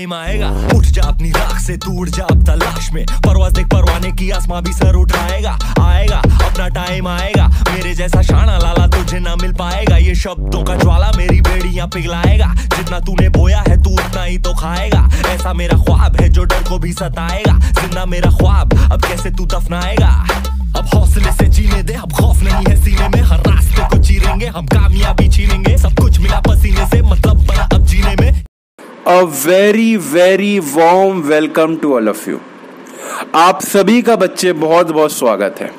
Time आएगा, उठ जा अपनी राख से, तू उड़ जा अब तलाश में, परवाज़ देख परवाने की, आसमां भी सर उठाएगा। आएगा अपना टाइम आएगा, मेरे जैसा शाना लाला तुझे ना मिल पाएगा। ये शब्दों का ज्वाला मेरी बेड़ियां पिघलाएगा, जितना तूने बोया है तू उतना ही तो खाएगा। ऐसा मेरा ख्वाब है जो डर को भी सताएगा, जिंदा मेरा ख्वाब अब कैसे तू दफनाएगा। अब हौसले से जीने दे, अब खौफ नहीं है सीने में, हर रास्ते को चीरेंगे हम, कामयाबी छीनेंगे, सब कुछ मिला पसीने से, मतलब बना अब जीने में। A very warm welcome to all of you। आप सभी का बच्चे बहुत बहुत स्वागत है।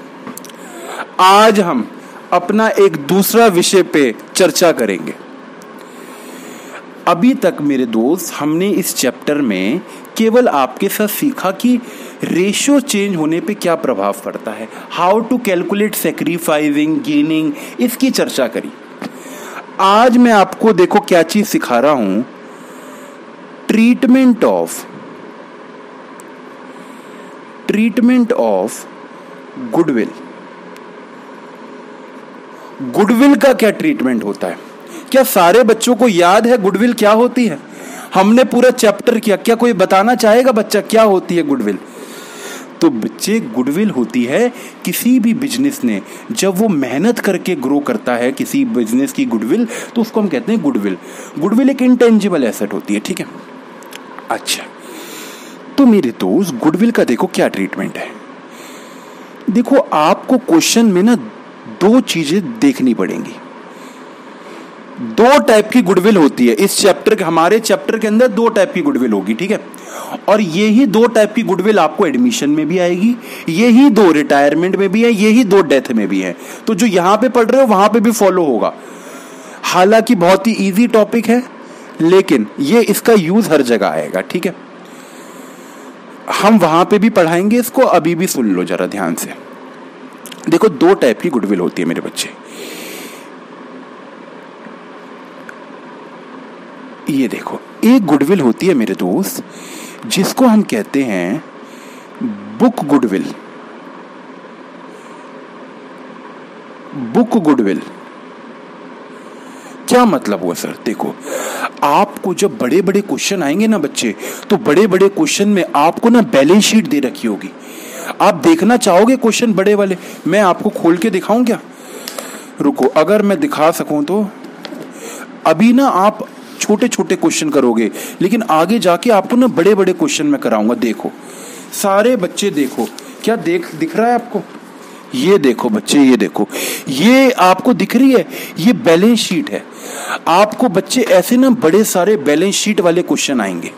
आज हम अपना एक दूसरा विषय पे चर्चा करेंगे। अभी तक मेरे दोस्त हमने इस चैप्टर में केवल आपके साथ सीखा कि रेशियो चेंज होने पे क्या प्रभाव पड़ता है, how to calculate sacrificing, gaining, इसकी चर्चा करी। आज मैं आपको देखो क्या चीज सिखा रहा हूं, ट्रीटमेंट ऑफ गुडविल। गुडविल का क्या ट्रीटमेंट होता है? क्या सारे बच्चों को याद है गुडविल क्या होती है? हमने पूरा चैप्टर किया, क्या कोई बताना चाहेगा बच्चा क्या होती है गुडविल? तो बच्चे, गुडविल होती है किसी भी बिजनेस ने जब वो मेहनत करके ग्रो करता है किसी बिजनेस की गुडविल, तो उसको हम कहते हैं गुडविल। गुडविल एक इंटेंजिबल एसेट होती है, ठीक है। अच्छा, तो मेरे दोस्त गुडविल का देखो क्या ट्रीटमेंट है। देखो, आपको क्वेश्चन में ना दो चीजें देखनी पड़ेंगी। दो टाइप की गुडविल होती है इस चैप्टर के, हमारे चैप्टर के अंदर दो टाइप की गुडविल होगी, ठीक है। और यही दो टाइप की गुडविल आपको एडमिशन में भी आएगी, यही दो रिटायरमेंट में भी है, यही दो डेथ में भी है। तो जो यहां पे पढ़ रहे हो वहां पे भी फॉलो होगा। हालांकि बहुत ही इजी टॉपिक है, लेकिन ये इसका यूज हर जगह आएगा, ठीक है। हम वहां पे भी पढ़ाएंगे इसको, अभी भी सुन लो जरा ध्यान से। देखो, दो टाइप की गुडविल होती है मेरे बच्चे। ये देखो, एक गुडविल होती है मेरे दोस्त जिसको हम कहते हैं बुक गुडविल। बुक गुडविल क्या मतलब हुआ सर? देखो, आपको जब बड़े बड़े क्वेश्चन आएंगे ना बच्चे, तो बड़े बड़े क्वेश्चन में आपको ना बैलेंस शीट दे रखी होगी। आप देखना चाहोगे क्वेश्चन बड़े वाले? मैं आपको खोल के दिखाऊं क्या? रुको, अगर मैं दिखा सकूं तो। अभी ना आप छोटे छोटे क्वेश्चन करोगे, लेकिन आगे जाके आपको ना बड़े बड़े क्वेश्चन में कराऊंगा। देखो सारे बच्चे, देखो क्या दिख रहा है आपको? ये देखो बच्चे, ये देखो, ये आपको दिख रही है, ये बैलेंस शीट है। आपको बच्चे ऐसे ना बड़े सारे बैलेंस शीट वाले क्वेश्चन आएंगे।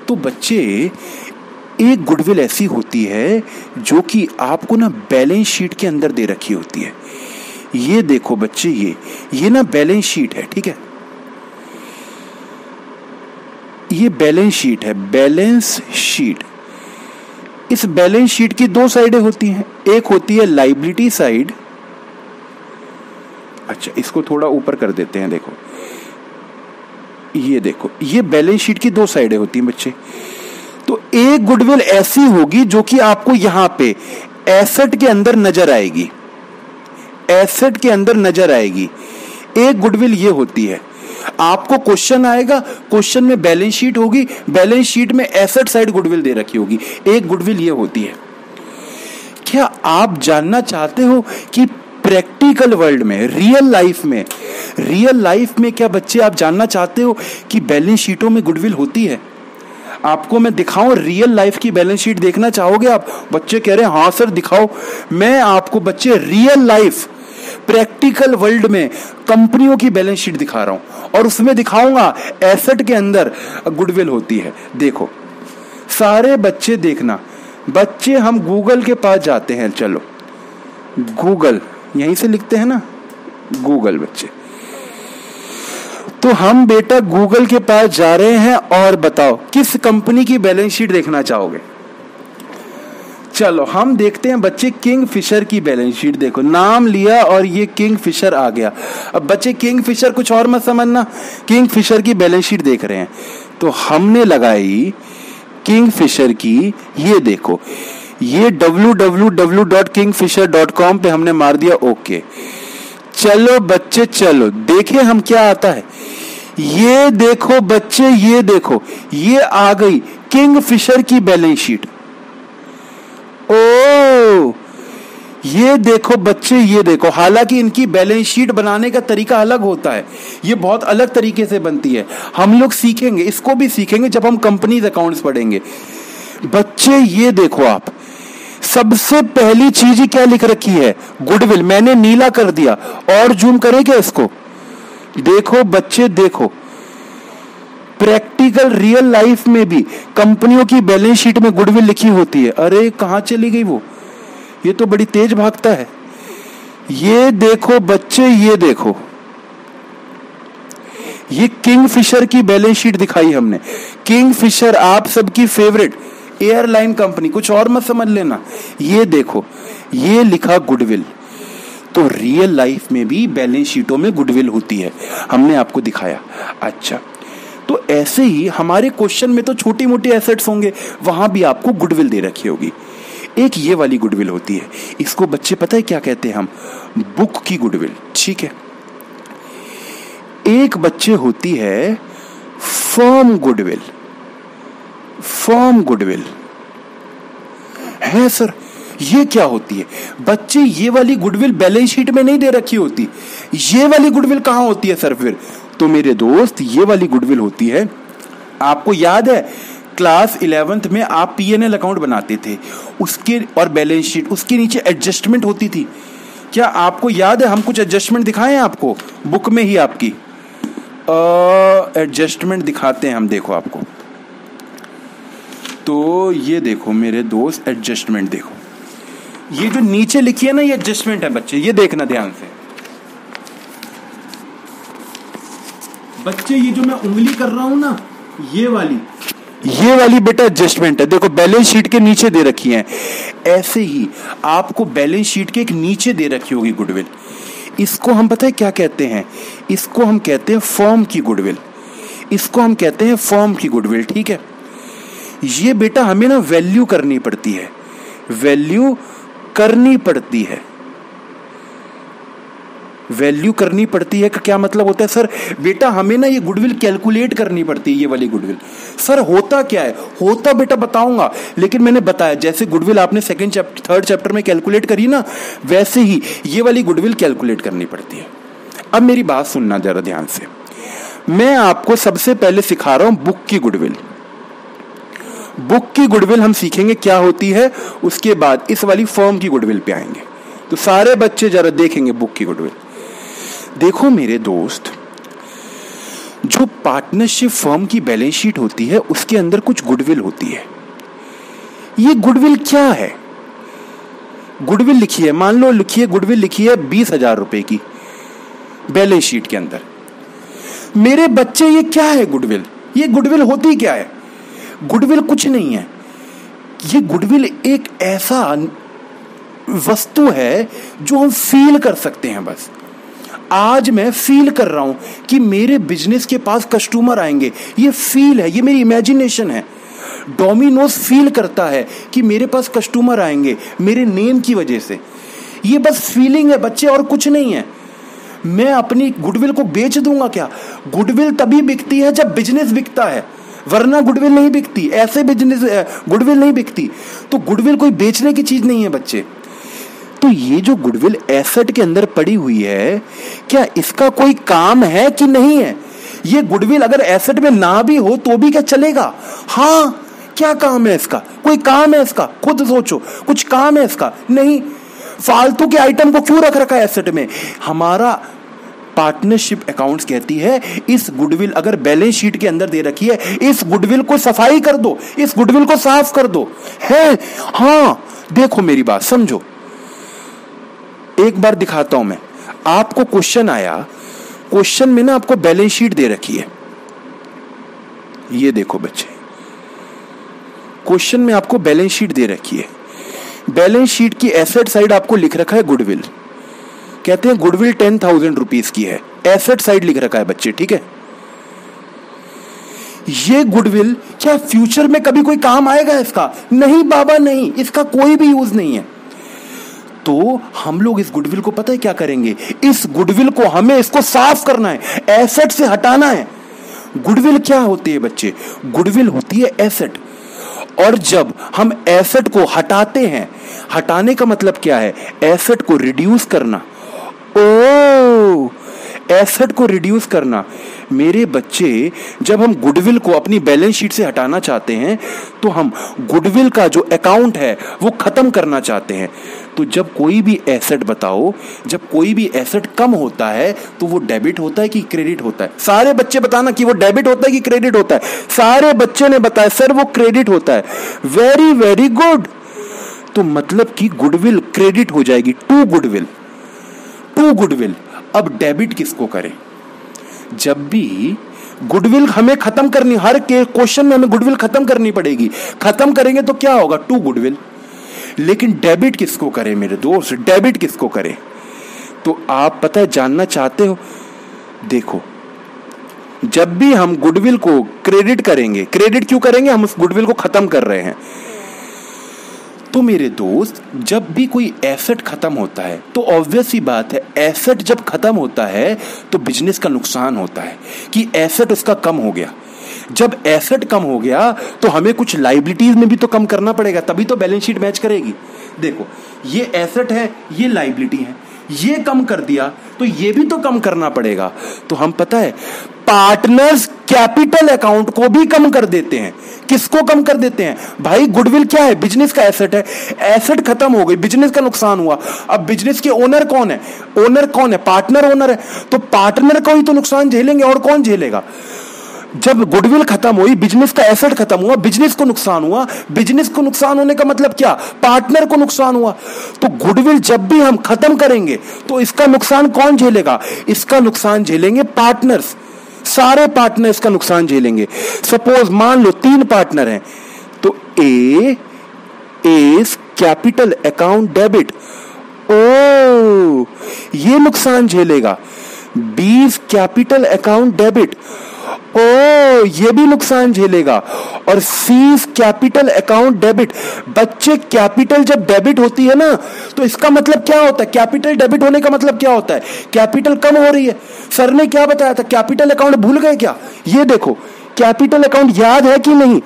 तो बच्चे, एक गुडविल ऐसी होती है जो कि आपको ना बैलेंस शीट के अंदर दे रखी होती है। ये देखो बच्चे, ये ना बैलेंस शीट है, ठीक है। ये बैलेंस शीट है, बैलेंस शीट। इस बैलेंस शीट की दो साइडें होती हैं, एक होती है लायबिलिटी साइड। अच्छा, इसको थोड़ा ऊपर कर देते हैं। देखो, ये देखो, ये बैलेंस शीट की दो साइडें होती हैं बच्चे। तो एक गुडविल ऐसी होगी जो कि आपको यहां पे एसेट के अंदर नजर आएगी, एसेट के अंदर नजर आएगी। एक गुडविल ये होती है। आपको क्वेश्चन आएगा, क्वेश्चन में बैलेंस शीट होगी, बैलेंस शीट में एसेट साइड गुडविल दे रखी होगी। एक गुडविल ये होती है। क्या आप जानना चाहते हो कि प्रैक्टिकल वर्ल्ड में, रियल लाइफ में क्या बच्चे आप जानना चाहते हो कि बैलेंस शीटों में गुडविल होती है? आपको मैं दिखाऊं रियल लाइफ की बैलेंस शीट? देखना चाहोगे आप? बच्चे कह रहे हैं हाँ सर दिखाओ। मैं आपको बच्चे रियल लाइफ प्रैक्टिकल वर्ल्ड में कंपनियों की बैलेंस शीट दिखा रहा हूं, और उसमें दिखाऊंगा एसेट के अंदर गुडविल होती है। देखो सारे बच्चे, देखना बच्चे, हम गूगल के पास जाते हैं। चलो, गूगल यहीं से लिखते हैं ना, गूगल बच्चे। तो हम बेटा गूगल के पास जा रहे हैं, और बताओ किस कंपनी की बैलेंस शीट देखना चाहोगे? चलो हम देखते हैं बच्चे किंगफिशर की बैलेंस शीट। देखो, नाम लिया और ये किंगफिशर आ गया। अब बच्चे किंगफिशर कुछ और मत समझना, किंगफिशर की बैलेंस शीट देख रहे हैं। तो हमने लगाई किंगफिशर की, ये देखो, ये www.kingfisher.com पे हमने मार दिया ओके। चलो बच्चे, चलो देखें हम क्या आता है। ये देखो बच्चे, ये देखो, ये आ गई किंगफिशर की बैलेंस शीट। ओ ये देखो बच्चे, ये देखो, हालांकि इनकी बैलेंस शीट बनाने का तरीका अलग होता है, ये बहुत अलग तरीके से बनती है। हम लोग सीखेंगे, इसको भी सीखेंगे जब हम कंपनीज अकाउंट्स पढ़ेंगे। बच्चे ये देखो, आप सबसे पहली चीज ही क्या लिख रखी है? गुडविल। मैंने नीला कर दिया, और जूम करें क्या इसको? देखो बच्चे देखो, प्रैक्टिकल रियल लाइफ में भी कंपनियों की बैलेंस शीट में गुडविल लिखी होती है। अरे कहां चली गई वो? ये तो बड़ी तेज भागता है। ये देखो बच्चे, ये देखो, ये किंगफिशर की बैलेंस शीट दिखाई हमने। किंगफिशर आप सबकी फेवरेट एयरलाइन कंपनी, कुछ और मत समझ लेना। ये देखो, ये लिखा गुडविल। तो रियल लाइफ में भी बैलेंस शीटों में गुडविल होती है, हमने आपको दिखाया। अच्छा, तो ऐसे ही हमारे क्वेश्चन में तो छोटी मोटी एसेट्स होंगे, वहां भी आपको गुडविल दे रखी होगी। एक ये वाली गुडविल होती है, इसको बच्चे पता है क्या कहते हैं हम? बुक की गुडविल। ठीक है। एक बच्चे होती है फर्म गुडविल। फर्म गुडविल है सर, ये क्या होती है? बच्चे ये वाली गुडविल बैलेंस शीट में नहीं दे रखी होती। ये वाली गुडविल कहां होती है सर फिर? तो मेरे दोस्त, ये वाली गुडविल होती है, आपको याद है क्लास 11th में आप P&L अकाउंट बनाते थे, उसके और बैलेंस शीट, उसके नीचे एडजस्टमेंट होती थी। क्या आपको याद है? हम कुछ एडजस्टमेंट दिखाएं आपको बुक में ही, आपकी एडजस्टमेंट दिखाते हैं हम, देखो आपको। तो ये देखो मेरे दोस्त, एडजस्टमेंट देखो, ये जो नीचे लिखी है ना, ये एडजस्टमेंट है बच्चे, ये देखना ध्यान से। बच्चे ये जो मैं उंगली कर रहा हूं ना, ये वाली बेटा एडजस्टमेंट है। देखो बैलेंस शीट के नीचे दे रखी है। ऐसे ही आपको बैलेंस शीट के एक नीचे दे रखी होगी गुडविल। इसको हम पता है क्या कहते हैं? इसको हम कहते हैं फर्म की गुडविल। इसको हम कहते हैं फर्म की गुडविल। ठीक है। ये बेटा हमें ना वैल्यू करनी पड़ती है, वैल्यू करनी पड़ती है। वैल्यू करनी पड़ती है का क्या मतलब होता है सर? बेटा हमें ना ये गुडविल कैलकुलेट करनी पड़ती है, ये वाली गुडविल। सर होता क्या है? होता बेटा बताऊंगा, लेकिन मैंने बताया जैसे गुडविल आपने थर्ड चैप्टर में कैलकुलेट करी ना, वैसे ही ये वाली गुडविल कैलकुलेट करनी पड़ती है। अब मेरी बात सुनना जरा ध्यान से। मैं आपको सबसे पहले सिखा रहा हूं बुक की गुडविल। बुक की गुडविल हम सीखेंगे क्या होती है, उसके बाद इस वाली फर्म की गुडविल पे आएंगे। तो सारे बच्चे जरा देखेंगे बुक की गुडविल। देखो मेरे दोस्त, जो पार्टनरशिप फर्म की बैलेंस शीट होती है, उसके अंदर कुछ गुडविल होती है। ये गुडविल क्या है? गुडविल लिखी है, मान लो लिखी है, गुडविल लिखी है 20,000 रुपए की बैलेंस शीट के अंदर। मेरे बच्चे ये क्या है गुडविल? ये गुडविल होती क्या है? गुडविल कुछ नहीं है। ये गुडविल एक ऐसा वस्तु है जो हम फील कर सकते हैं। बस आज मैं फील कर रहा हूं कि मेरे बिजनेस के पास कस्टमर आएंगे, ये फील है, ये मेरी इमेजिनेशन है। डोमिनोज फील करता है कि मेरे पास कस्टमर आएंगे मेरे नेम की वजह से। ये बस फीलिंग है बच्चे, और कुछ नहीं है। मैं अपनी गुडविल को बेच दूंगा क्या? गुडविल तभी बिकती है जब बिजनेस बिकता है, वरना गुडविल नहीं बिकती। ऐसे बिजनेस गुडविल नहीं बिकती। तो गुडविल कोई बेचने की चीज नहीं है बच्चे। तो ये जो गुडविल एसेट के अंदर पड़ी हुई है, क्या इसका कोई काम है कि नहीं है? ये गुडविल अगर एसेट में ना भी हो तो भी क्या चलेगा? हाँ, क्या काम है इसका? कोई काम है इसका? खुद सोचो, कुछ काम है इसका? नहीं। फालतू के आइटम को क्यों रख रखा है एसेट में? हमारा पार्टनरशिप अकाउंट्स कहती है इस गुडविल अगर बैलेंस शीट के अंदर दे रखी है, इस गुडविल को सफाई कर दो, इस गुडविल को साफ कर दो। है? हाँ, देखो मेरी बात समझो, एक बार दिखाता हूं मैं आपको। क्वेश्चन आया, क्वेश्चन में ना आपको बैलेंस शीट दे रखी है। ये देखो बच्चे, क्वेश्चन में आपको बैलेंस शीट दे रखी है। बैलेंस शीट की एसेट साइड आपको लिख रखा है गुडविल। कहते हैं गुडविल 10,000 रुपीज की है, एसेट साइड लिख रखा है बच्चे। ठीक है। ये गुडविल क्या फ्यूचर में कभी कोई काम आएगा इसका? नहीं बाबा नहीं, इसका कोई भी यूज नहीं है। तो हम लोग इस गुडविल को पता है क्या करेंगे? इस गुडविल को हमें इसको साफ करना है, एसेट से हटाना है। गुडविल क्या होती है बच्चे? गुडविल होती है एसेट। और जब हम एसेट को हटाते हैं, हटाने का मतलब क्या है? एसेट को रिड्यूस करना। ओ, एसेट को रिड्यूस करना। मेरे बच्चे, जब हम गुडविल को अपनी बैलेंस शीट से हटाना चाहते हैं तो हम गुडविल का जो अकाउंट है वो खत्म करना चाहते हैं। तो जब कोई भी एसेट बताओ, जब कोई भी एसेट कम होता है तो वो डेबिट होता है कि क्रेडिट होता है? सारे बच्चे बताना कि वो डेबिट होता है कि क्रेडिट होता है। सारे बच्चे ने बताया सर वो क्रेडिट होता है। Very very good. तो मतलब कि गुडविल क्रेडिट हो जाएगी टू गुडविल, टू गुडविल। अब डेबिट किसको करें? जब भी गुडविल हमें खत्म करनी, हर के क्वेश्चन में हमें गुडविल खत्म करनी पड़ेगी। खत्म करेंगे तो क्या होगा? To goodwill. लेकिन डेबिट किसको करें मेरे दोस्त? डेबिट किसको करें? तो आप पता है जानना चाहते हो? देखो, जब भी हम गुडविल को क्रेडिट करेंगे, क्रेडिट क्यों करेंगे? हम उस गुडविल को खत्म कर रहे हैं। तो मेरे दोस्त, जब भी कोई एसेट खत्म होता है तो ऑब्वियस ही बात है, एसेट जब खत्म होता है तो बिजनेस का नुकसान होता है कि एसेट उसका कम हो गया। जब एसेट कम हो गया तो हमें कुछ लाइबिलिटीज में भी तो कम करना पड़ेगा, तभी तो बैलेंस शीट मैच करेगी। देखो, ये एसेट है, ये लाइबिलिटी है, ये कम कर दिया तो ये भी तो कम करना पड़ेगा। तो हम पता है पार्टनर्स कैपिटल अकाउंट को भी कम कर देते हैं। किसको कम कर देते हैं भाई? गुडविल क्या है? बिजनेस का एसेट है। एसेट खत्म हो गई, बिजनेस का नुकसान हुआ। अब बिजनेस के ओनर कौन है? ओनर कौन है? पार्टनर ओनर है। तो पार्टनर को ही तो नुकसान झेलेंगे, और कौन झेलेगा? जब गुडविल खत्म हुई, बिजनेस का एसेट खत्म हुआ, बिजनेस को नुकसान हुआ। बिजनेस को नुकसान होने का मतलब क्या? पार्टनर को नुकसान हुआ। तो गुडविल जब भी हम खत्म करेंगे तो इसका नुकसान कौन झेलेगा? इसका नुकसान झेलेंगे पार्टनर्स। सारे पार्टनर इसका नुकसान झेलेंगे। सपोज मान लो 3 पार्टनर हैं, तो A is capital account debit, ओ ये नुकसान झेलेगा। B is capital account debit, ओ ये भी नुकसान झेलेगा। और C is capital account debit. बच्चे, कैपिटल जब डेबिट होती है ना तो इसका मतलब क्या होता है? कैपिटल डेबिट होने का मतलब क्या होता है? कैपिटल कम हो रही है। सर ने क्या बताया था? कैपिटल अकाउंट भूल गए क्या? ये देखो, कैपिटल अकाउंट याद है कि नहीं?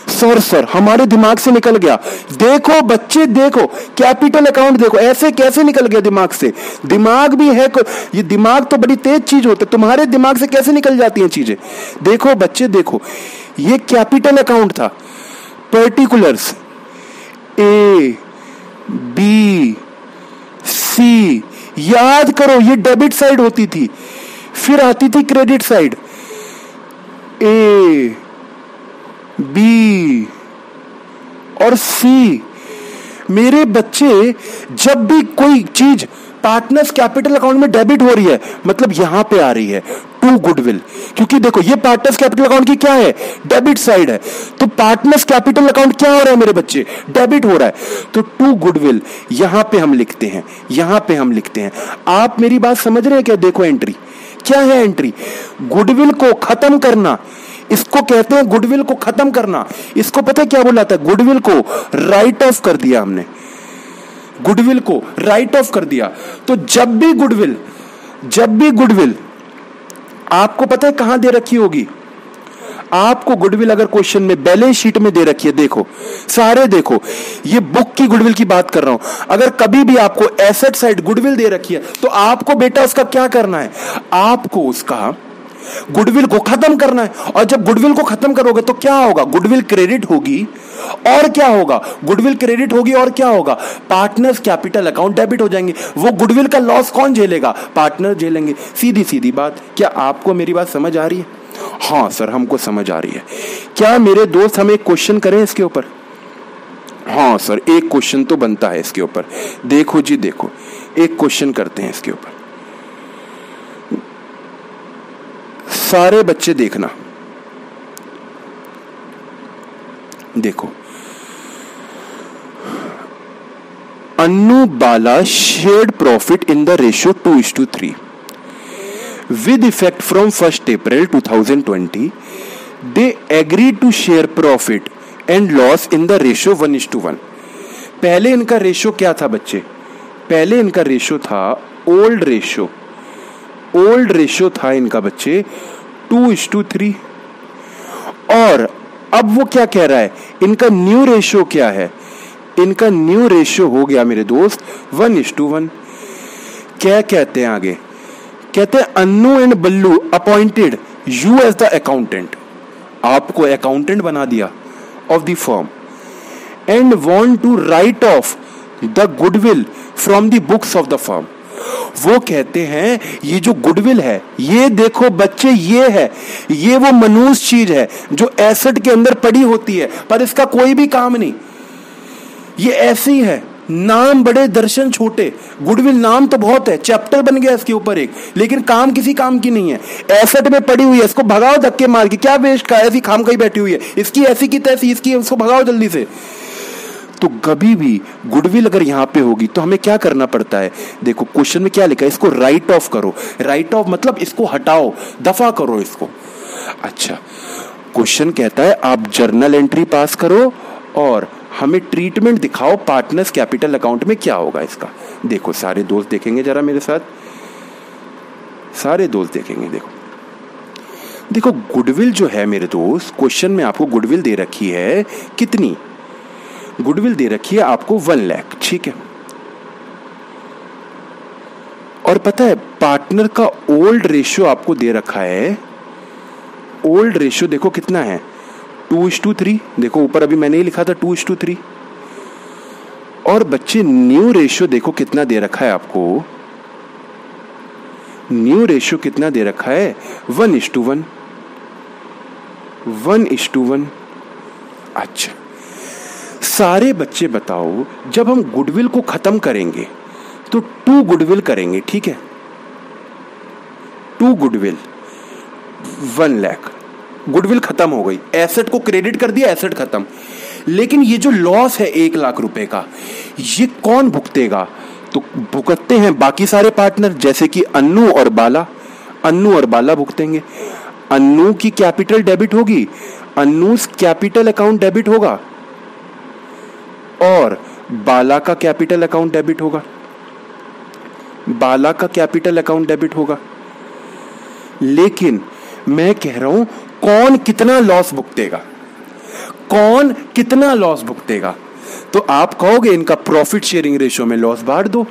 सर हमारे दिमाग से निकल गया। देखो बच्चे, देखो कैपिटल अकाउंट, देखो ऐसे कैसे निकल गया दिमाग से। दिमाग भी है, ये दिमाग तो बड़ी तेज चीज होती है। तुम्हारे दिमाग से कैसे निकल जाती हैं चीजें? देखो बच्चे, देखो ये कैपिटल अकाउंट था। पर्टिकुलर्स ए बी सी, याद करो ये डेबिट साइड होती थी, फिर आती थी क्रेडिट साइड। ए बी और सी। मेरे बच्चे, जब भी कोई चीज पार्टनर्स कैपिटल अकाउंट में डेबिट हो रही है मतलब यहां पे आ रही है टू गुडविल, क्योंकि देखो ये पार्टनर्स कैपिटल अकाउंट की क्या है? डेबिट साइड है। तो पार्टनर्स कैपिटल अकाउंट क्या हो रहा है मेरे बच्चे? डेबिट हो रहा है। तो टू गुडविल यहां पे हम लिखते हैं, यहां पे हम लिखते हैं। आप मेरी बात समझ रहे हैं क्या? देखो एंट्री क्या है? एंट्री गुडविल को खत्म करना, इसको कहते हैं गुडविल को खत्म करना। इसको पता है क्या बोला था? गुडविल को राइट ऑफ कर दिया हमने, गुडविल को राइट ऑफ कर दिया। तो जब भी गुडविल आपको पता है कहां दे रखी होगी? आपको गुडविल अगर क्वेश्चन में बैलेंस शीट में दे रखी है, देखो सारे, देखो ये बुक की गुडविल की बात कर रहा हूं। अगर कभी भी आपको एसेट साइड गुडविल दे रखी है तो आपको बेटा उसका क्या करना है? आपको उसका गुडविल को खत्म करना है। और जब गुडविल को खत्म करोगे तो क्या होगा? गुडविल क्रेडिट होगी और क्या होगा? गुडविल क्रेडिट होगी और क्या होगा? पार्टनर्स कैपिटल अकाउंट डेबिट हो जाएंगे। वो गुडविल का लॉस कौन झेलेगा? पार्टनर झेलेंगे। सीधी सीधी बात। क्या आपको मेरी बात समझ आ रही है? हाँ सर, हमको समझ आ रही है। क्या मेरे दोस्त हम एक क्वेश्चन करें इसके ऊपर? हाँ सर, एक क्वेश्चन तो बनता है इसके ऊपर। देखो जी, देखो एक क्वेश्चन करते हैं इसके ऊपर। सारे बच्चे देखना, देखो Annu Bala shared profit in the ratio 2:3 with effect from 1st April 2020. They agreed to share profit and loss in the ratio 1:1. पहले इनका रेशियो क्या था बच्चे? पहले इनका रेशियो था ओल्ड रेशियो था इनका बच्चे 2:3। और अब वो क्या कह रहा है, इनका न्यू रेशियो क्या है, इनका न्यू रेशियो हो गया मेरे दोस्त 1:1। क्या कहते हैं आगे, कहते हैं Annu and Ballu appointed you as the accountant, आपको अकाउंटेंट बना दिया of the firm, and want to write off the goodwill from the books of the firm. वो कहते हैं ये जो गुडविल है, ये देखो बच्चे, ये है, ये वो मनूस चीज है जो एसेट के अंदर पड़ी होती है पर इसका कोई भी काम नहीं, ये ऐसी है, नाम बड़े दर्शन छोटे। गुडविल नाम तो बहुत है, चैप्टर बन गया इसके ऊपर एक, लेकिन काम किसी काम की नहीं है, एसेट में पड़ी हुई है, इसको भगाओ धक्के मार के, क्या वेस्ट का, ऐसी खाम कहीं बैठी हुई है, इसकी ऐसी की तैसी, इसकी, उसको भगाओ जल्दी से। तो कभी भी गुडविल अगर यहां पे होगी तो हमें क्या करना पड़ता है, देखो क्वेश्चन में क्या लिखा है, इसको राइट ऑफ करो। राइट ऑफ मतलब इसको हटाओ, दफा करो इसको। अच्छा, क्वेश्चन कहता है आप जर्नल एंट्री पास करो और हमें ट्रीटमेंट दिखाओ पार्टनर्स कैपिटल अकाउंट में क्या होगा इसका। देखो सारे दोस्त देखेंगे जरा मेरे साथ, सारे दोस्त देखेंगे। देखो देखो गुडविल जो है मेरे दोस्त, क्वेश्चन में आपको गुडविल दे रखी है कितनी, गुडविल दे रखी है आपको 1 लाख, ठीक है। और पता है पार्टनर का ओल्ड रेशियो आपको दे रखा है, ओल्ड रेशियो देखो कितना है 2:3। देखो ऊपर अभी मैंने ही लिखा था 2:3। और बच्चे न्यू रेशियो देखो कितना दे रखा है आपको, न्यू रेशियो कितना दे रखा है 1:1, 1:1। अच्छा सारे बच्चे बताओ, जब हम गुडविल को खत्म करेंगे तो 2 गुडविल करेंगे, ठीक है, 2 गुडविल 1 लाख, गुडविल खत्म हो गई, एसेट को क्रेडिट कर दिया, एसेट खत्म। लेकिन ये जो लॉस है 1 लाख रुपए का, ये कौन भुगतेगा, तो भुगतते हैं बाकी सारे पार्टनर, जैसे कि अन्नू और बाला, अन्नू और बाला भुगतेंगे। अन्नू की कैपिटल डेबिट होगी, अन्नूस कैपिटल अकाउंट डेबिट होगा, और बाला का कैपिटल अकाउंट डेबिट होगा, बाला का कैपिटल अकाउंट डेबिट होगा। लेकिन मैं कह रहा हूं कौन कितना लॉस भुगतेगा, कौन कितना लॉस भुगतेगा। तो आप कहोगे इनका प्रॉफिट शेयरिंग रेशियो में लॉस बांट दो,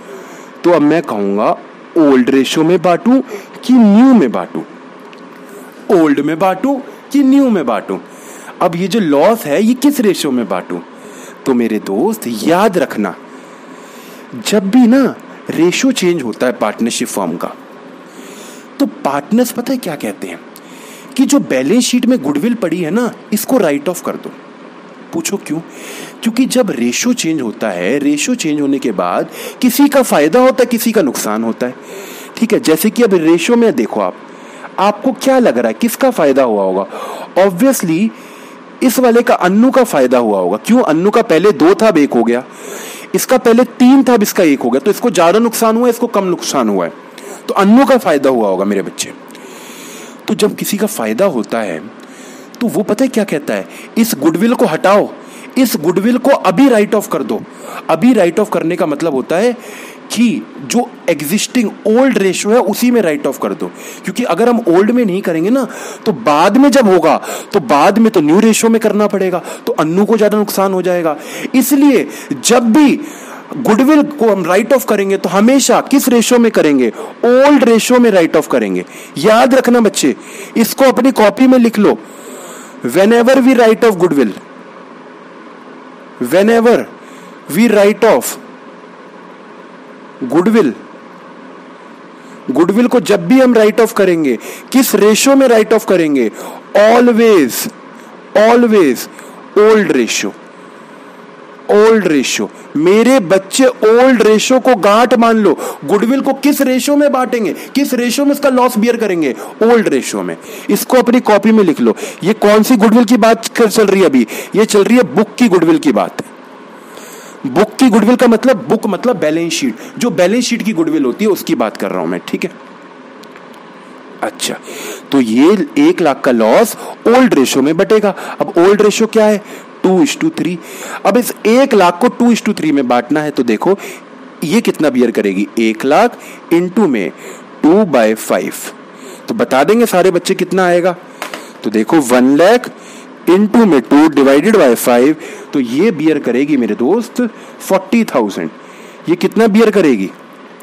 तो अब मैं कहूंगा ओल्ड रेशियो में बांटूं कि न्यू में बांटूं, ओल्ड में बांटूं कि न्यू में बांटूं। अब ये जो लॉस है ये किस रेशियो में बांटूं, तो मेरे दोस्त याद रखना, जब भी ना रेशियो चेंज होता है पार्टनरशिप फर्म का, तो पार्टनर्स पता है क्या कहते हैं कि जो बैलेंस शीट में गुडविल पड़ी है ना, इसको राइट ऑफ कर दो। पूछो क्यों, क्योंकि जब रेशियो चेंज होता है, रेशियो चेंज होने के बाद किसी का फायदा होता है, किसी का नुकसान होता है, ठीक है। जैसे कि अब रेशियो में देखो आपको क्या लग रहा है किसका फायदा हुआ होगा, ऑब्वियसली इस वाले का, अन्नू का फायदा हुआ होगा। क्यों, अन्नू का पहले 2 था अब 1 हो गया, इसका पहले 3 था अब इसका 1 हो गया, तो इसको ज्यादा नुकसान हुआ है, इसको कम नुकसान हुआ है, तो अन्नू का फायदा हुआ होगा मेरे बच्चे। तो जब किसी का फायदा होता है तो वो पता है क्या कहता है, इस गुडविल को हटाओ, इस गुडविल को अभी राइट ऑफ कर दो। अभी राइट ऑफ करने का मतलब होता है कि जो एग्जिस्टिंग ओल्ड रेशियो है उसी में राइट ऑफ कर दो, क्योंकि अगर हम ओल्ड में नहीं करेंगे ना तो बाद में जब होगा तो बाद में तो न्यू रेशियो में करना पड़ेगा, तो अन्नू को ज्यादा नुकसान हो जाएगा। इसलिए जब भी गुडविल को हम राइट ऑफ करेंगे तो हमेशा किस रेशियो में करेंगे, ओल्ड रेशियो में राइट ऑफ करेंगे। याद रखना बच्चे, इसको अपनी कॉपी में लिख लो, whenever we write off goodwill, whenever we write off goodwill, goodwill को जब भी हम राइट ऑफ करेंगे किस रेशियो में राइट ऑफ करेंगे, always always old ratio, old ratio. मेरे बच्चे ओल्ड रेशियो को गांठ मान लो, गुडविल को किस रेशियो में बांटेंगे, किस रेशियो में इसका लॉस बियर करेंगे, ओल्ड रेशियो में। इसको अपनी कॉपी में लिख लो। ये कौन सी गुडविल की बात चल रही है अभी, ये चल रही है बुक की गुडविल की बात। बुक की गुडविल का मतलब, बुक मतलब बैलेंस शीट, जो बैलेंस शीट की गुडविल होती है उसकी बात कर रहा हूं मैं, ठीक है। अच्छा, तो ये 1 लाख का लॉस ओल्ड रेशियो में बटेगा। अब ओल्ड रेशियो क्या है, 2:3। अब इस 1 लाख को 2:3 में बांटना है, तो देखो ये कितना बियर करेगी, 1 लाख इंटू में 2/5, तो बता देंगे सारे बच्चे कितना आएगा। तो देखो 1 लाख इंटू में 2 डिवाइडेड बाय 5, तो ये बियर करेगी मेरे दोस्त 40,000। ये कितना बियर करेगी?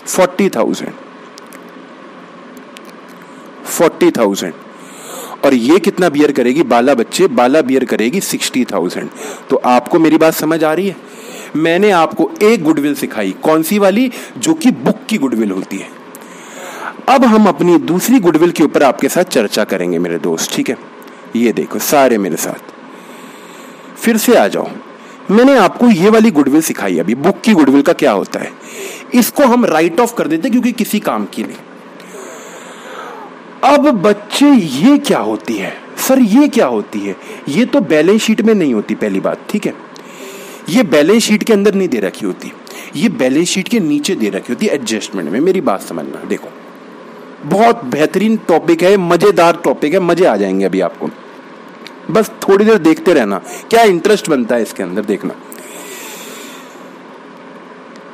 40,000। और ये कितना बियर करेगी बाला बच्चे? बाला बियर करेगी 60,000। तो आपको मेरी बात समझ आ रही है? मैंने आपको एक गुडविल सिखाई, कौन सी वाली? जो कि बुक की गुडविल होती है। अब हम अपनी दूसरी गुडविल के ऊपर आपके साथ चर्चा करेंगे मेरे दोस्त, ठीक है? ये देखो सारे मेरे साथ, फिर से आ जाओ। मैंने आपको ये वाली गुडविल सिखाई अभी, बुक की गुडविल का क्या होता है। इसको हम राइट ऑफ कर देते क्योंकि किसी काम की नहीं। अब बच्चे ये क्या होती है? सर ये क्या होती है? ये तो बैलेंस शीट में नहीं होती, पहली बात, ठीक है? ये बैलेंस शीट के अंदर नहीं दे रखी होती, ये बैलेंस शीट के नीचे दे रखी होती है, एडजस्टमेंट में। मेरी बात समझना, देखो बहुत बेहतरीन टॉपिक है, मजेदार टॉपिक है, मजे आ जाएंगे अभी आपको। बस थोड़ी देर देखते रहना, क्या इंटरेस्ट बनता है इसके अंदर, देखना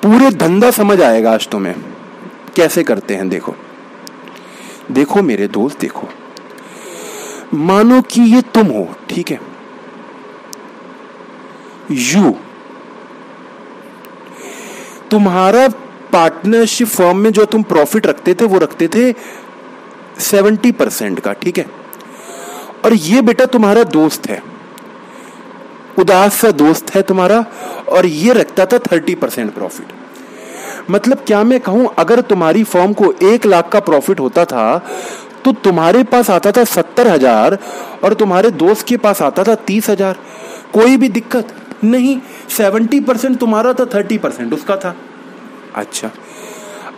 पूरे धंधा समझ आएगा आज तुम्हें कैसे करते हैं। देखो देखो मेरे दोस्त, देखो मानो कि ये तुम हो, ठीक है? यू, तुम्हारा पार्टनरशिप फर्म में जो तुम प्रॉफिट रखते थे वो रखते थे 70% का, ठीक है? और ये बेटा तुम्हारा दोस्त है, उदास सा दोस्त है तुम्हारा, और ये रखता था 30% प्रॉफिट। मतलब क्या मैं कहूं, अगर तुम्हारी फर्म को 1 लाख का प्रॉफिट होता था तो तुम्हारे पास आता था 70,000 और तुम्हारे दोस्त के पास आता था 30,000। कोई भी दिक्कत नहीं, 70% तुम्हारा था, 30% उसका था। अच्छा,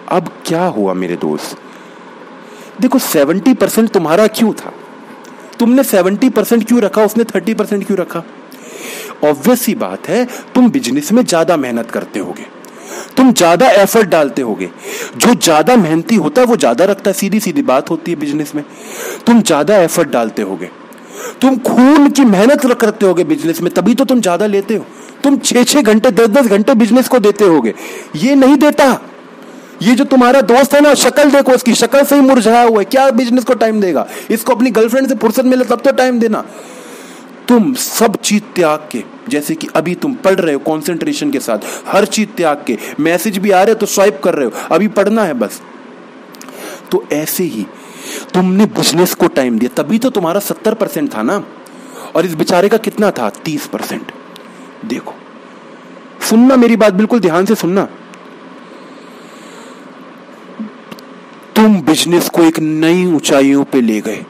अब क्या हुआ मेरे दोस्त? देखो 70% तुम्हारा क्यों था? तुमने 70% क्यों रखा, उसने 30% क्यों रखा? ऑब्वियस सी बात है, तुम बिजनेस में ज्यादा मेहनत करते होगे, तुम ज्यादा एफर्ट डालते होगे। जो ज्यादा मेहनती होता है वो ज्यादा रखता है, सीधी सीधी बात होती है बिजनेस में। तुम ज्यादा एफर्ट डालते होगे, तुम खून की मेहनत करते होगे बिजनेस में, तभी तो तुम ज्यादा लेते हो। तुम 6-6 घंटे 10-10 घंटे बिजनेस को देते होगे, ये नहीं देता। ये जो तुम्हारा दोस्त है ना, शक्ल देखो, उसकी शक्ल से ही मुरझाया हुआ है, क्या बिजनेस को टाइम देगा? इसको अपनी गर्लफ्रेंड से फुर्सत मिले तब तो टाइम देना। तुम सब चीज त्याग के, जैसे कि अभी तुम पढ़ रहे हो कंसंट्रेशन के साथ, हर चीज त्याग के, मैसेज भी आ रहे हो तो स्वाइप कर रहे हो, अभी पढ़ना है बस। तो ऐसे ही तुमने बिजनेस को टाइम दिया, तभी तो तुम्हारा 70% था ना, और इस बेचारे का कितना था? 30%। देखो सुनना मेरी बात, बिल्कुल ध्यान से सुनना। तुम बिजनेस को एक नई ऊंचाइयों पे ले गए।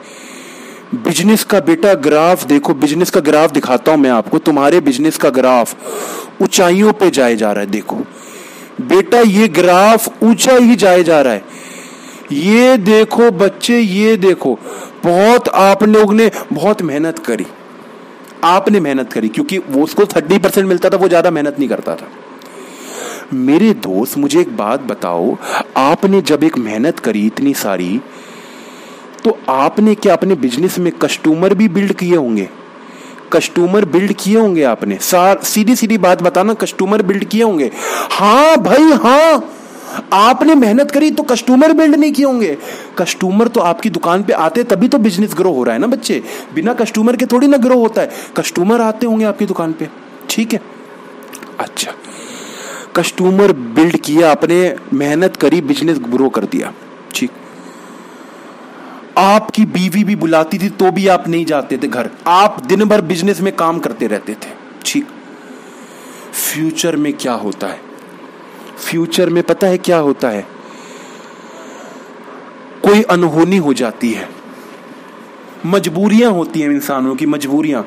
बिजनेस का बेटा ग्राफ देखो, बिजनेस का ग्राफ दिखाता हूं मैं आपको। तुम्हारे बिजनेस का ग्राफ ऊंचाइयों पे जाए जा रहा है। देखो बेटा, ये ग्राफ ऊंचा ही जाए जा रहा है। ये देखो बच्चे, ये देखो, बहुत आप लोग ने बहुत मेहनत करी, आपने मेहनत करी, क्योंकि वो उसको 30% मिलता था, वो ज्यादा मेहनत नहीं करता था। मेरे दोस्त मुझे एक बात बताओ, आपने जब एक मेहनत करी इतनी सारी, तो आपने क्या अपने बिजनेस में कस्टमर भी बिल्ड किए होंगे? कस्टमर बिल्ड किए होंगे आपने? सीधी सीधी बात बताना, कस्टमर बिल्ड किए होंगे? हाँ भाई हाँ, आपने मेहनत करी तो कस्टमर बिल्ड नहीं किए होंगे? कस्टमर तो आपकी दुकान पे आते तभी तो बिजनेस ग्रो हो रहा है ना बच्चे, बिना कस्टमर के थोड़ी ना ग्रो होता है। कस्टमर आते होंगे आपकी दुकान पे, ठीक है? अच्छा, कस्टमर बिल्ड किया आपने, मेहनत करी, बिजनेस ग्रो कर दिया, ठीक। आपकी बीवी भी बुलाती थी तो भी आप नहीं जाते थे घर, आप दिन भर बिजनेस में काम करते रहते थे, ठीक। फ्यूचर में क्या होता है? फ्यूचर में पता है क्या होता है? कोई अनहोनी हो जाती है, मजबूरियां होती हैं इंसानों की, मजबूरियां।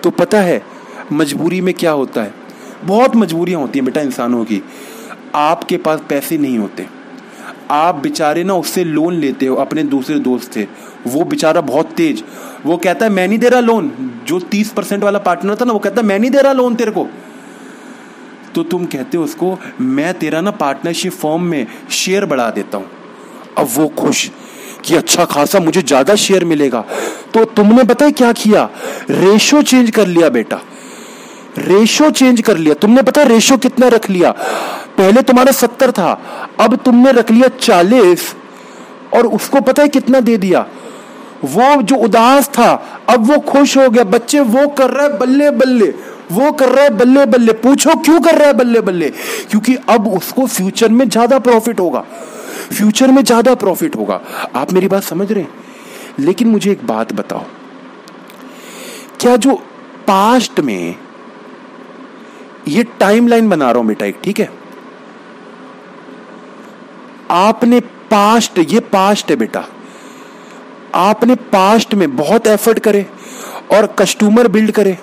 तो पता है मजबूरी में क्या होता है? बहुत मजबूरियां होती हैं बेटा इंसानों की। आपके पास पैसे नहीं होते, आप बेचारे ना उससे लोन लेते हो, अपने दूसरे दोस्त से। वो बेचारा बहुत तेज, वो कहता है मैं नहीं दे रहा लोन। जो 30% वाला पार्टनर था ना, वो कहता है मैं नहीं दे रहा लोन तेरे को। तो तुम कहते हो उसको मैं तेरा ना पार्टनरशिप फर्म में शेयर बढ़ा देता हूं। अब वो खुश कि अच्छा खासा मुझे ज्यादा शेयर मिलेगा। तो तुमने पता है क्या किया? रेशो चेंज कर लिया बेटा, रेशो चेंज कर लिया। तुमने पता है रेशो कितना रख लिया? पहले तुम्हारा 70 था, अब तुमने रख लिया 40, और उसको पता है कितना दे दिया? वो जो उदास था अब वो खुश हो गया। बच्चे वो कर रहा है बल्ले बल्ले, वो कर रहा है बल्ले बल्ले। पूछो क्यों कर रहा है बल्ले बल्ले? क्योंकि अब उसको फ्यूचर में ज्यादा प्रॉफिट होगा, फ्यूचर में ज्यादा प्रॉफिट होगा। आप मेरी बात समझ रहे हैं? लेकिन मुझे एक बात बताओ, क्या जो पास्ट में, ये टाइमलाइन बना रहा हूं बेटा एक, ठीक है? आपने पास्ट, ये पास्ट है बेटा, आपने पास्ट में बहुत एफर्ट करे और कस्टमर बिल्ड करे,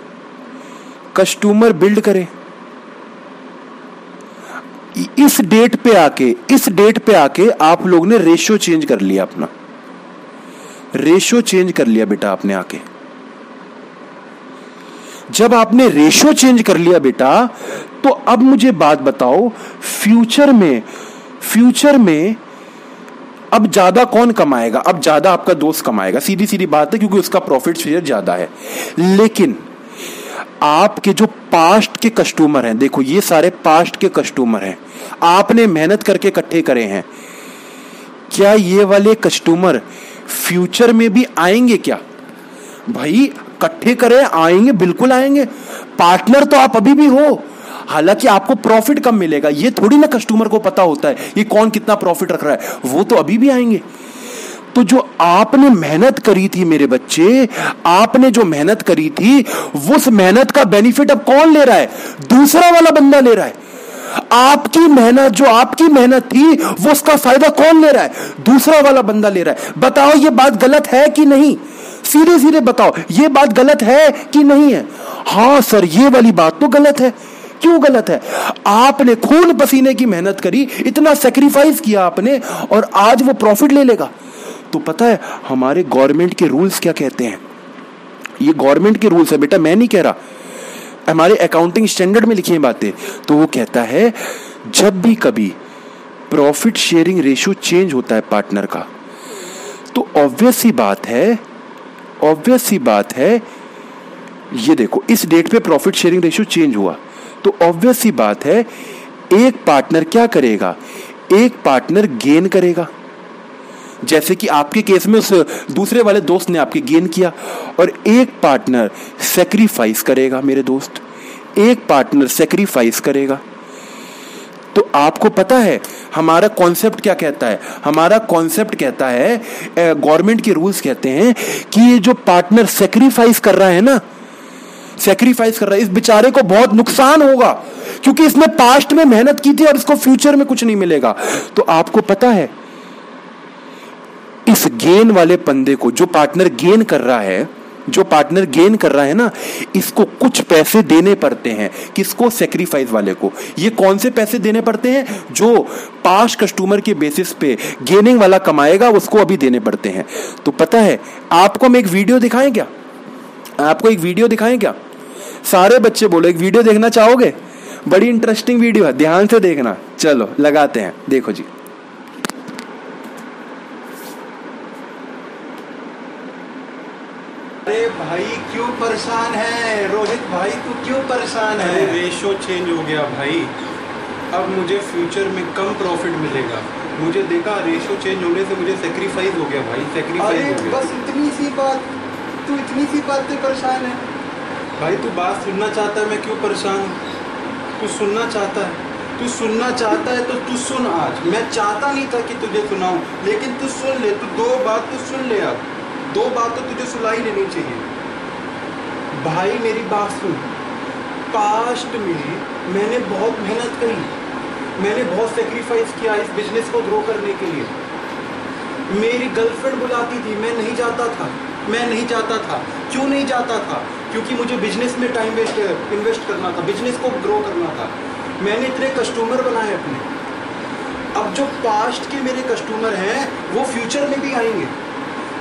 कस्टमर बिल्ड करे। इस डेट पे आके आप लोग ने रेशियो चेंज कर लिया, अपना रेशियो चेंज कर लिया बेटा आपने आके। जब आपने रेशियो चेंज कर लिया बेटा, तो अब मुझे बात बताओ, फ्यूचर में अब ज्यादा कौन कमाएगा? अब ज्यादा आपका दोस्त कमाएगा, सीधी सीधी बात है, क्योंकि उसका प्रॉफिट शेयर ज्यादा है। लेकिन आपके जो पास्ट के कस्टमर हैं, देखो ये सारे पास्ट के कस्टमर हैं, आपने मेहनत करके इकट्ठे करे हैं, क्या ये वाले कस्टमर फ्यूचर में भी आएंगे क्या? भाई इकट्ठे करे, आएंगे, बिल्कुल आएंगे। पार्टनर तो आप अभी भी हो, हालांकि आपको प्रॉफिट कम मिलेगा, ये थोड़ी ना कस्टमर को पता होता है ये कौन कितना प्रॉफिट रख रहा है, वो तो अभी भी आएंगे। तो जो आपने मेहनत करी थी मेरे बच्चे, आपने जो मेहनत करी थी, उस मेहनत का बेनिफिट अब कौन ले रहा है? दूसरा वाला बंदा ले रहा है। आपकी मेहनत, जो आपकी मेहनत थी, वो उसका फायदा कौन ले रहा है? दूसरा वाला बंदा ले रहा है। बताओ ये बात गलत है कि नहीं? सीधे सीधे बताओ, ये बात गलत है कि नहीं है? हाँ सर, ये वाली बात तो गलत है। क्यों गलत है? आपने खून पसीने की मेहनत करी, इतना सेक्रीफाइस किया आपने, और आज वो प्रॉफिट ले लेगा। तो पता है हमारे गवर्नमेंट के रूल्स क्या कहते हैं? ये गवर्नमेंट के रूल्स है बेटा, मैं नहीं कह रहा, हमारे अकाउंटिंग स्टैंडर्ड में लिखी है बातें। तो वो कहता है जब भी कभी प्रॉफिट शेयरिंग रेशियो चेंज होता है पार्टनर का, तो ऑब्वियस सी बात है, ये देखो इस डेट पे प्रॉफिट शेयरिंग रेशियो चेंज हुआ, तो ऑब्वियस सी बात है एक पार्टनर क्या करेगा? एक पार्टनर गेन करेगा। जैसे कि आपके केस में उस दूसरे वाले दोस्त ने आपके गेन किया, और एक पार्टनर सेक्रीफाइस करेगा मेरे दोस्त, एक पार्टनर सेक्रीफाइस करेगा। तो आपको पता है हमारा कॉन्सेप्ट क्या कहता है? हमारा कॉन्सेप्ट कहता है, गवर्नमेंट के रूल्स कहते हैं कि ये जो पार्टनर सेक्रीफाइस कर रहा है ना, सेक्रीफाइस कर रहा है, इस बेचारे को बहुत नुकसान होगा, क्योंकि इसने पास्ट में मेहनत की थी और इसको फ्यूचर में कुछ नहीं मिलेगा। तो आपको पता है इस गेन वाले बंदे को, जो पार्टनर गेन कर रहा है ना, इसको कुछ पैसे देने पड़ते हैं। किसको? सेक्रीफाइस वाले को। ये कौन से पैसे देने पड़ते हैं? जो पास्ट कस्टमर के बेसिस पे गेनिंग वाला कमाएगा उसको अभी देने पड़ते हैं। तो पता है आपको हम एक वीडियो दिखाएं क्या? आपको एक वीडियो दिखाएं क्या? सारे बच्चे बोलो एक वीडियो देखना चाहोगे? बड़ी इंटरेस्टिंग वीडियो है, ध्यान से देखना। चलो लगाते हैं, देखो जी। अरे भाई क्यों परेशान है? रोहित भाई तू क्यों परेशान है? अरे रेशो चेंज हो गया भाई, अब मुझे फ्यूचर में कम प्रॉफिट मिलेगा। मुझे देखा रेशो चेंज होने से मुझे सेक्रीफाइस हो गया भाई, सेक्रीफाइस हो गया। बस इतनी सी बात, तू इतनी सी बात पे परेशान है? भाई तू बात सुनना चाहता है, मैं क्यों परेशान हूँ? तू सुनना चाहता है, तू सुनना चाहता है तो तू सुन। आज मैं चाहता नहीं था कि तुझे सुनाऊं, लेकिन तू सुन ले। तू दो बात तो सुन ले, अब दो बात तो तुझे सुना ही लेनी चाहिए। भाई मेरी बात सुन, पास्ट में मैंने बहुत मेहनत करी, मैंने बहुत सेक्रीफाइस किया इस बिजनेस को ग्रो करने के लिए। मेरी गर्लफ्रेंड बुलाती थी, मैं नहीं जाता था। क्यों नहीं जाता था? क्योंकि मुझे बिजनेस में टाइम इन्वेस्ट करना था, बिजनेस को ग्रो करना था। मैंने इतने कस्टमर बनाए अपने। अब जो पास्ट के मेरे कस्टमर हैं वो फ्यूचर में भी आएंगे,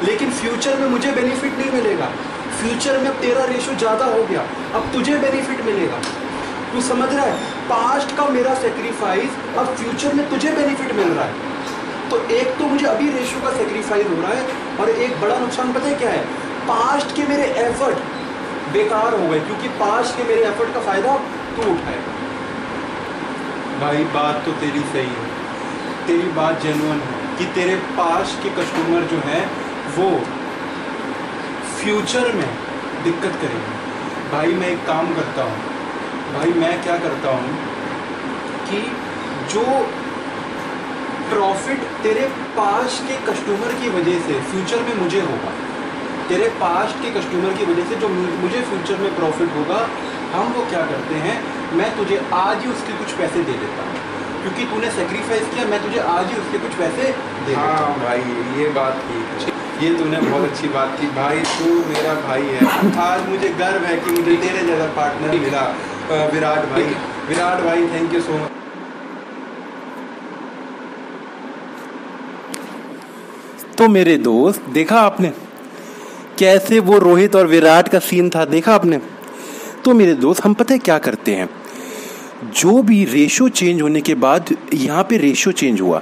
लेकिन फ्यूचर में मुझे बेनिफिट नहीं मिलेगा। फ्यूचर में अब तेरा रेशो ज़्यादा हो गया, अब तुझे बेनिफिट मिलेगा। तू समझ रहा है? पास्ट का मेरा सेक्रीफाइस अब फ्यूचर में तुझे बेनिफिट मिल रहा है। तो एक तो मुझे अभी रेशो का सेक्रीफाइस हो रहा है, और एक बड़ा नुकसान पता है क्या है? पास्ट के मेरे एफर्ट बेकार हो गए, क्योंकि पास्ट के मेरे एफर्ट का फ़ायदा तू उठाएगा। भाई बात तो तेरी सही है, तेरी बात जेन्युइन है, कि तेरे पास के कस्टमर जो हैं वो फ्यूचर में दिक्कत करेंगे। भाई मैं एक काम करता हूँ, भाई मैं क्या करता हूँ कि जो प्रॉफिट तेरे पास के कस्टमर की वजह से फ्यूचर में मुझे होगा, तेरे पास्ट के कस्टमर की वजह से जो मुझे फ्यूचर में प्रॉफिट होगा, हम वो क्या करते हैं, मैं तुझे आज ही उसके कुछ पैसे दे देता हूँ, क्योंकि तूने सेक्रीफाइस किया, मैं तुझे आज ही उसके कुछ पैसे दे देता हूँ। हाँ भाई ये बात ठीक है, ये तूने बहुत अच्छी बात की भाई, तू मेरा भाई है। आज मुझे गर्व है कि मुझे तेरे जैसा पार्टनर मिला। विराट भाई थैंक यू सो मच। तो मेरे दोस्त, देखा आपने कैसे वो रोहित और विराट का सीन था, देखा आपने। तो मेरे दोस्त, हम पता है क्या करते हैं, जो भी रेशो चेंज होने के बाद यहाँ पे रेशो चेंज हुआ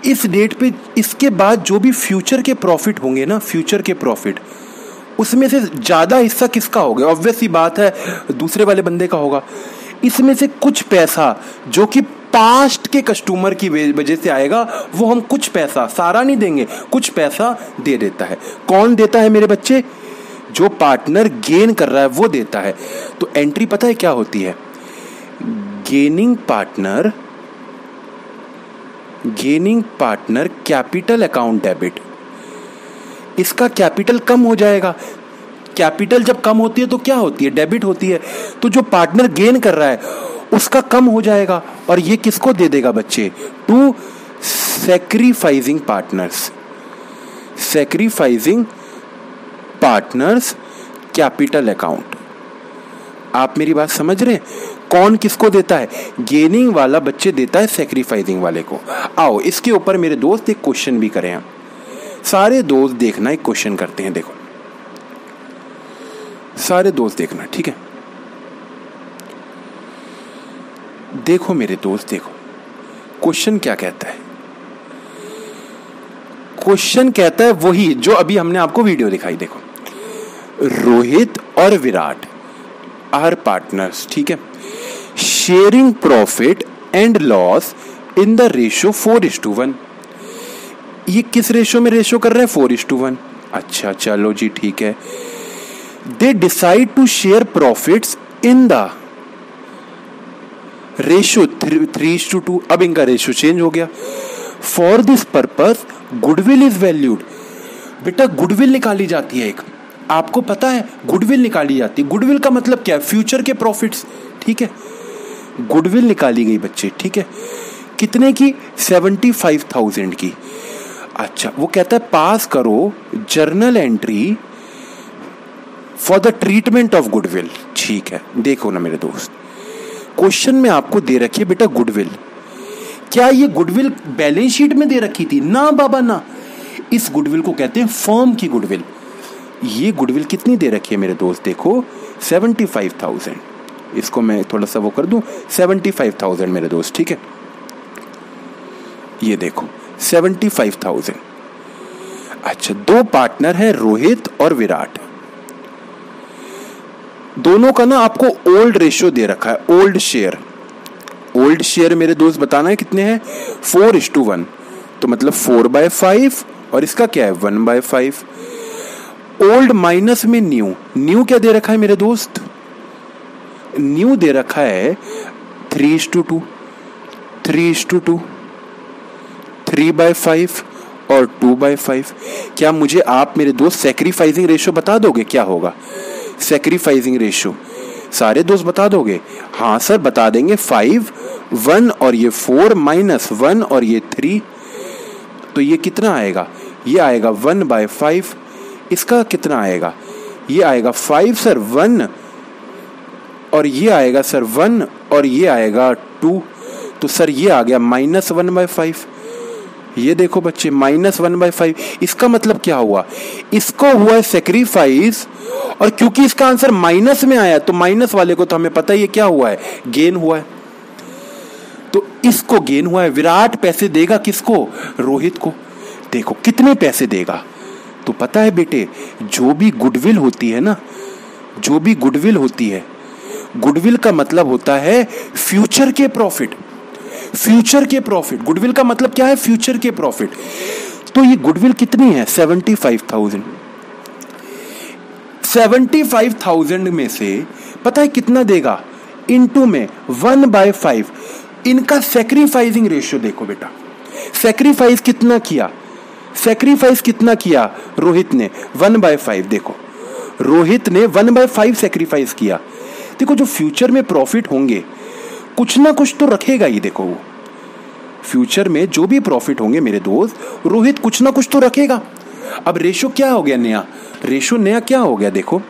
इस डेट पे, इसके बाद जो भी फ्यूचर के प्रॉफिट होंगे ना, फ्यूचर के प्रॉफिट, उसमें से ज़्यादा हिस्सा किसका होगा? ऑब्वियस सी बात है दूसरे वाले बंदे का होगा। इसमें से कुछ पैसा जो कि पास्ट के कस्टमर की वजह से आएगा, वो हम कुछ पैसा, सारा नहीं देंगे, कुछ पैसा दे देता है। कौन देता है मेरे बच्चे? जो पार्टनर गेन कर रहा है वो देता है। तो एंट्री पता है क्या होती है? Gaining partner capital account debit. इसका कैपिटल कम हो जाएगा। कैपिटल जब कम होती है तो क्या होती है? डेबिट होती है। तो जो पार्टनर गेन कर रहा है उसका कम हो जाएगा, और ये किसको दे देगा बच्चे? To sacrificing partners capital account. आप मेरी बात समझ रहे हैं? कौन किसको देता है? गेनिंग वाला बच्चे देता है सैक्रिफाइसिंग वाले को। आओ इसके ऊपर मेरे दोस्त एक क्वेश्चन भी करें। हम सारे दोस्त देखना, एक क्वेश्चन करते हैं। देखो सारे दोस्त देखना, ठीक है? देखो मेरे दोस्त, देखो क्वेश्चन क्या कहता है। क्वेश्चन कहता है वही जो अभी हमने आपको वीडियो दिखाई। देखो, रोहित और विराट आर पार्टनर्स, ठीक है, sharing profit and loss in the ratio 4:1। ये किस रेशो में रेशो कर रहे हैं? 4:1। अच्छा चलो जी, ठीक है। They decide to share profits in the ratio 3:2। अब इनका रेशो चेंज हो गया। For this purpose goodwill is valued. बेटा गुडविल निकाली जाती है एक, आपको पता है गुडविल निकाली जाती है। गुडविल का मतलब क्या है? फ्यूचर के प्रॉफिट्स, ठीक है। गुडविल निकाली गई बच्चे, ठीक है। कितने की? 75,000 की। अच्छा, वो कहता है पास करो journal entry for the treatment of goodwill. ठीक है, देखो ना मेरे दोस्त, क्वेश्चन में आपको दे रखी है बेटा गुडविल। क्या ये गुडविल बैलेंस शीट में दे रखी थी? ना बाबा ना। इस गुडविल को कहते हैं फर्म की गुडविल। ये गुडविल कितनी दे रखी है मेरे दोस्त? देखो 75,000। इसको मैं थोड़ा सा वो कर दूं, 75,000 मेरे दोस्त, ठीक है। ये देखो 75,000। अच्छा, दो पार्टनर है रोहित और विराट। दोनों का ना आपको ओल्ड रेशियो दे रखा है, ओल्ड शेयर मेरे दोस्त बताना है कितने हैं? 4:1। तो मतलब 4/5, और इसका क्या है? 1/5। ओल्ड माइनस में न्यू क्या दे रखा है मेरे दोस्त? न्यू दे रखा है 3:2, 3/5 और 2/5। क्या मुझे आप मेरे दोस्त सैक्रिफाइसिंग रेशियो बता दोगे क्या होगा? सैक्रिफाइसिंग रेशियो सारे दोस्त बता दोगे? हाँ सर बता देंगे। 5, 1 और ये 4 माइनस 1 और ये 3, तो ये कितना आएगा? ये आएगा 1/5। इसका कितना आएगा? ये आएगा 5 सर 1, और ये आएगा सर 1, और ये आएगा 2। तो सर ये आ गया -1/5। ये देखो बच्चे -1/5। इसका मतलब क्या हुआ? इसको हुआ है सेक्रीफाइस, और क्योंकि इसका आंसर माइनस में आया तो माइनस वाले को तो हमें पता है ये क्या हुआ है? गेन हुआ है। तो इसको गेन हुआ है। विराट पैसे देगा किसको? रोहित को। देखो कितने पैसे देगा? तो पता है बेटे, जो भी गुडविल होती है ना, जो भी गुडविल होती है, गुडविल का मतलब होता है फ्यूचर के प्रॉफिट। फ्यूचर के प्रॉफिट, गुडविल का मतलब क्या है, फ्यूचर के प्रॉफिट। तो ये गुडविल कितनी है, 75,000। 75,000 में से पता है कितना देगा, इनटू में 1/5। इनका सैक्रिफाइसिंग रेशियो देखो बेटा, सैक्रिफाइस कितना किया, सैक्रिफाइस कितना किया रोहित ने, 1/5। देखो रोहित ने 1/5 सैक्रिफाइस किया। देखो जो फ्यूचर में प्रॉफिट होंगे कुछ ना कुछ तो रखेगा ही। देखो वो फ्यूचर में जो भी प्रॉफिट होंगे मेरे दोस्त, रोहित कुछ ना कुछ तो रखेगा। अब रेशो क्या हो गया नया, रेशो नया क्या हो गया, देखो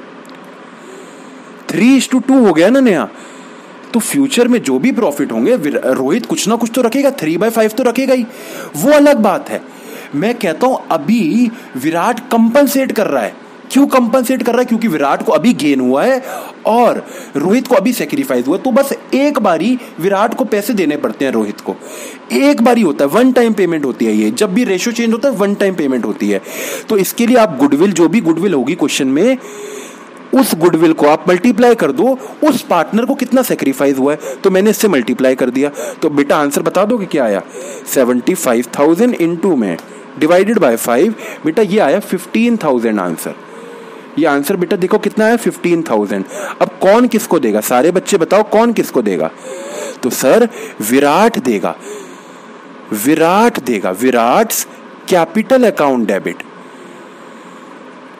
3:2 हो गया ना नया। तो फ्यूचर में जो भी प्रॉफिट होंगे रोहित कुछ ना कुछ तो रखेगा, 3/5 तो रखेगा ही। वो अलग बात है। मैं कहता हूं अभी विराट कंपनसेट कर रहा है। क्यों कंपनसेट कर रहा है, क्योंकि विराट को अभी गेन हुआ है और रोहित को अभी सैक्रिफाइस हुआ। तो बस एक बारी विराट को पैसे देने पड़ते हैं, रोहित को एक बारी होता है, वन टाइम पेमेंट होती है। ये जब भी रेशियो चेंज होता है वन टाइम पेमेंट होती है। तो इसके लिए आप गुडविल, जो भी गुडविल होगी क्वेश्चन में, उस गुडविल को आप मल्टीप्लाई कर दो, उस पार्टनर को कितना सैक्रिफाइस हुआ है। तो मैंने इससे मल्टीप्लाई कर दिया। तो बेटा आंसर बता दोगे क्या आया, 75,000 इनटू में डिवाइडेड बाय 5। बेटा ये आया 15,000 आंसर। ये आंसर बेटा देखो कितना है, 15,000। अब कौन किसको देगा, सारे बच्चे बताओ कौन किसको देगा। तो सर विराट देगा, विराट देगा, विराट्स कैपिटल अकाउंट डेबिट।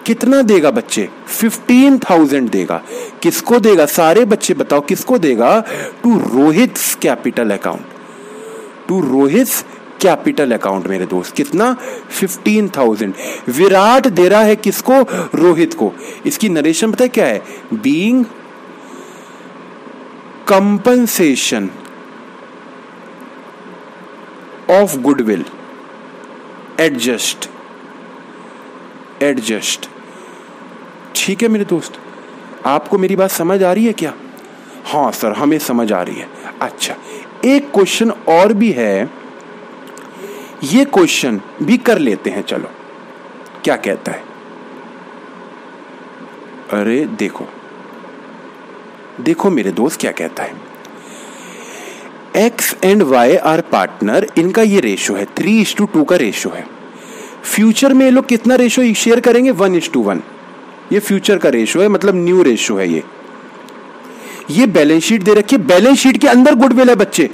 कितना देगा बच्चे, 15,000 देगा। किसको देगा, सारे बच्चे बताओ किसको देगा, to Rohit's capital account, to Rohit's capital account मेरे दोस्त। कितना, 15,000। विराट दे रहा है किसको, रोहित को। इसकी नरेशन पता है क्या है, being compensation of goodwill adjust, adjust. ठीक है मेरे दोस्त, आपको मेरी बात समझ आ रही है क्या? हाँ सर हमें समझ आ रही है। अच्छा एक क्वेश्चन और भी है, ये क्वेश्चन भी कर लेते हैं, चलो क्या कहता है। अरे देखो देखो मेरे दोस्त क्या कहता है, X and Y are partner, इनका ये रेशो है 3:2 का रेशो है। फ्यूचर में ये लोग कितना रेशो शेयर करेंगे, 1:1। ये फ्यूचर का रेशो है, मतलब न्यू रेशो है। ये बैलेंस शीट दे रखी है, बैलेंस शीट के अंदर गुडविल है बच्चे।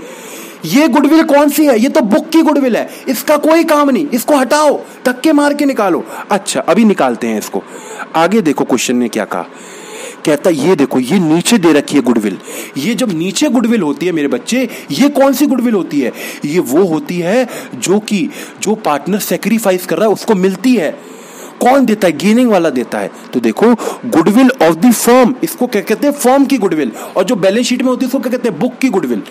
ये गुडविल कौन सी है, ये तो बुक की गुडविल है, इसका कोई काम नहीं, इसको हटाओ, धक्के मार के निकालो। अच्छा अभी निकालते हैं इसको। आगे देखो क्वेश्चन ने क्या कहा, कहता ये देखो ये नीचे दे रखी है गुडविल। ये जब नीचे गुडविल होती है मेरे बच्चे, ये कौन सी गुडविल होती है, ये वो होती है जो पार्टनर सैक्रिफाइस कर रहा है उसको मिलती है। कौन देता है, गेनिंग वाला देता है। तो देखो गुडविल ऑफ द फर्म, इसको क्या कहते हैं, फर्म की गुडविल। और जो बैलेंस शीट में होती है उसको क्या कहते हैं, बुक की गुडविल।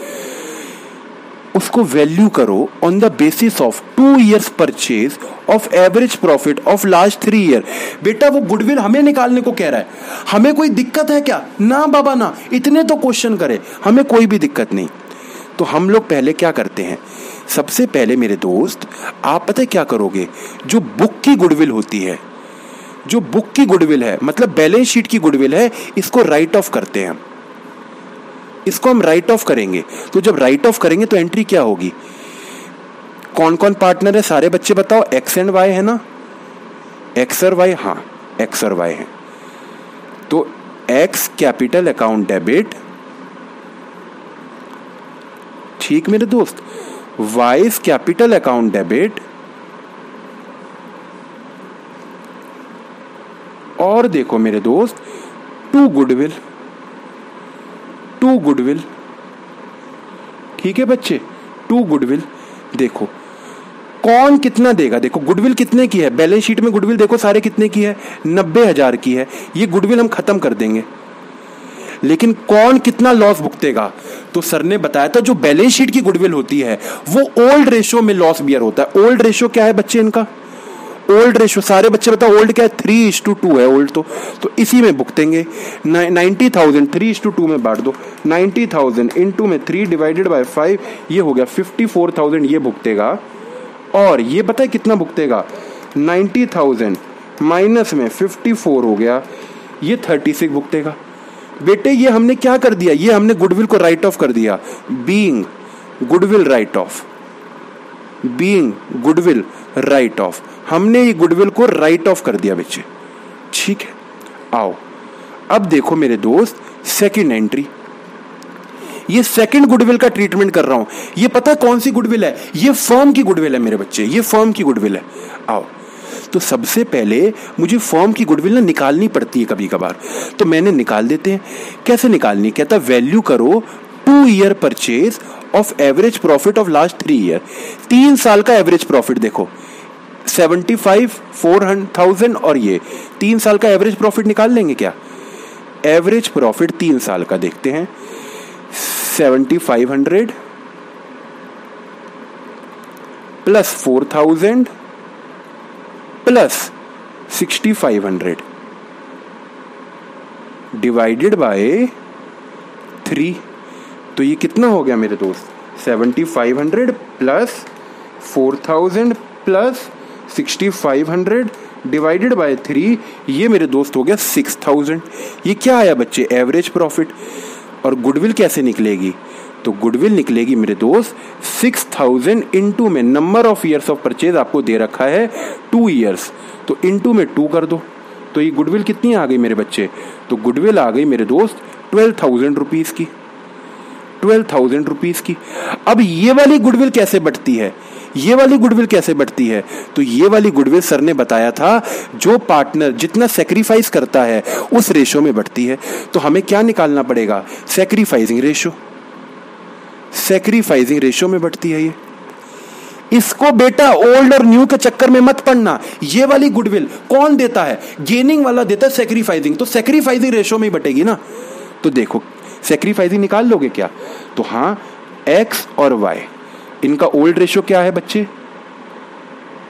उसको वैल्यू करो on the basis of 2 years purchase of average profit of last 3 year। बेटा वो गुडविल हमें निकालने को कह रहा है, हमें कोई दिक्कत है क्या, ना बाबा ना, इतने तो क्वेश्चन करे, हमें कोई भी दिक्कत नहीं। तो हम लोग पहले क्या करते हैं, सबसे पहले मेरे दोस्त आप पता है क्या करोगे, जो बुक की गुडविल होती है, जो बुक की गुडविल है मतलब बैलेंस शीट की गुडविल है, इसको राइट ऑफ करते हैं। इसको हम राइट ऑफ करेंगे। तो जब राइट ऑफ करेंगे तो एंट्री क्या होगी, कौन कौन पार्टनर है सारे बच्चे बताओ, एक्स एंड वाई है ना, एक्स और वाई, हाँ एक्स और वाई है। तो एक्स कैपिटल अकाउंट डेबिट, ठीक मेरे दोस्त, वाई कैपिटल अकाउंट डेबिट, और देखो मेरे दोस्त टू गुडविल, टू गुडविल, ठीक है बच्चे, टू गुडविल। देखो कौन कितना देगा, देखो गुडविल कितने की है, बैलेंस शीट में गुडविल देखो सारे कितने की है, 90,000 की है। ये गुडविल हम खत्म कर देंगे, लेकिन कौन कितना लॉस भुगतेगा, तो सर ने बताया था जो बैलेंस शीट की गुडविल होती है वो ओल्ड रेशियो में लॉस बियर होता है। ओल्ड रेशियो क्या है बच्चे इनका, ओल्ड रेशियो, सारे बच्चे बताओ ओल्ड क्या है, 3:2 है ओल्ड। तो इसी में भुगतेंगे। 90,000 3:2 में बांट दो, 90,000 इंटू में 3 डिवाइडेड बाय 5, ये हो गया 54,000 ये भुगतेगा। और ये पता है कितना भुगतेगा, 90,000 माइनस में 54 हो गया, ये 36 भुगतेगा। बेटे ये हमने क्या कर दिया, ये हमने गुडविल को राइट ऑफ कर दिया, being goodwill right of, being goodwill right of, हमने ये गुडविल को राइट ऑफ कर दिया बच्चे, ठीक है। आओ अब देखो मेरे दोस्त सेकंड एंट्री, ये सेकंड गुडविल का ट्रीटमेंट कर रहा हूं। ये पता कौन सी गुडविल है? ये फर्म की गुडविल है मेरे बच्चे, ये फर्म की गुडविल है। आओ तो सबसे पहले मुझे फर्म की गुडविल ना निकालनी पड़ती है कभी कभार, तो मैंने निकाल देते हैं। कैसे निकालनी? कहता वैल्यू करो 2 year purchase of average profit of last 3 year, 3 साल का एवरेज प्रॉफिट देखो 75, 400,000 और ये 3 साल का एवरेज प्रॉफिट निकाल लेंगे क्या? एवरेज प्रॉफिट 3 साल का देखते हैं, 7500 प्लस 4000 प्लस 6500 डिवाइडेड बाय 3, तो ये कितना हो गया मेरे दोस्त? 7500 प्लस 4000 प्लस 6500 डिवाइडेड बाय 3, ये मेरे दोस्त हो गया 6000। ये क्या आया बच्चे? Average profit. और गुडविल कैसे निकलेगी? तो गुडविल निकलेगी मेरे दोस्त 6000 इंटू में number of years of purchase आपको दे रखा है 2 ईयर्स, तो इंटू में 2 कर दो, तो ये गुडविल कितनी आ गई मेरे बच्चे? तो गुडविल आ गई मेरे दोस्त 12,000 रुपीज की, 12,000 रुपीज की। अब ये वाली गुडविल कैसे बढ़ती है? ये वाली गुडविल कैसे बढ़ती है? तो ये वाली गुडविल सर ने बताया था जो पार्टनर जितना सेक्रीफाइस करता है उस रेशो में बढ़ती है। तो हमें क्या निकालना पड़ेगा? सेक्रीफाइसिंग रेशो, सेक्रीफाइसिंग रेशो में बढ़ती है ये। इसको बेटा ओल्ड और न्यू के चक्कर में मत पड़ना। ये वाली गुडविल कौन देता है? गेनिंग वाला देता है सेक्रीफाइसिंग, तो सेक्रीफाइसिंग रेशो में ही बटेगी ना। तो देखो सेक्रीफाइसिंग निकाल लोगे क्या? तो हाँ, एक्स और वाई इनका ओल्ड रेशो क्या है बच्चे?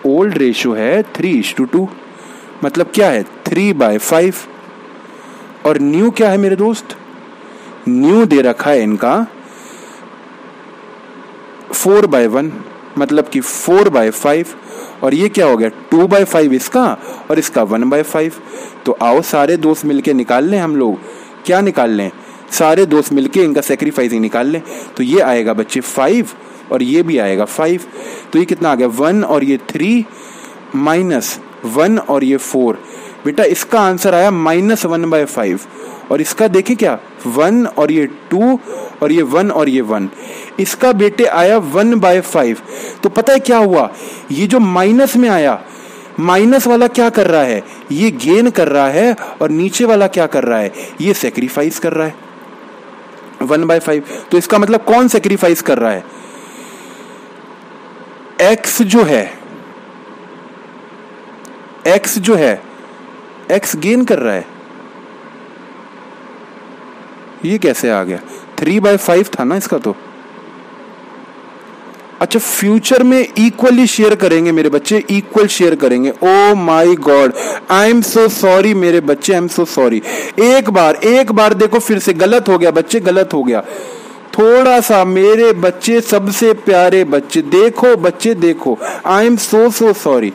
ओल्ड रेशो है 3:2, मतलब क्या है 3/5। और न्यू क्या है मेरे दोस्त? न्यू दे रखा है इनका 4/1, मतलब कि 4/5। और ये क्या हो गया 2/5 इसका और इसका 1/5। तो आओ सारे दोस्त मिलके निकाल लें हम लोग। क्या निकाल लें? सारे दोस्त मिलके इनका सेक्रीफाइसिंग निकाल लें। तो ये आएगा बच्चे 5 और ये भी आएगा 5। तो ये कितना आ गया 1 और ये 3 माइनस 1 और ये 4। बेटा इसका आंसर आया -1/5। और इसका देखें क्या 1 और ये 2 और ये 1 और ये 1, इसका बेटे आया 1/5। तो पता है क्या हुआ? ये जो माइनस में आया, माइनस वाला क्या कर रहा है? ये गेन कर रहा है। और नीचे वाला क्या कर रहा है? ये सेक्रीफाइस कर रहा है 1/5। तो इसका मतलब कौन सेक्रीफाइस कर रहा है? एक्स जो है, एक्स जो है, एक्स गेन कर रहा है। ये कैसे आ गया? 3/5 था ना इसका। तो अच्छा, फ्यूचर में इक्वली शेयर करेंगे मेरे बच्चे, इक्वल शेयर करेंगे। Oh my God, I am so sorry मेरे बच्चे, आई एम सो सॉरी। एक बार देखो, फिर से गलत हो गया बच्चे, गलत हो गया थोड़ा सा मेरे बच्चे, सबसे प्यारे बच्चे। देखो बच्चे देखो, आई एम सो सॉरी,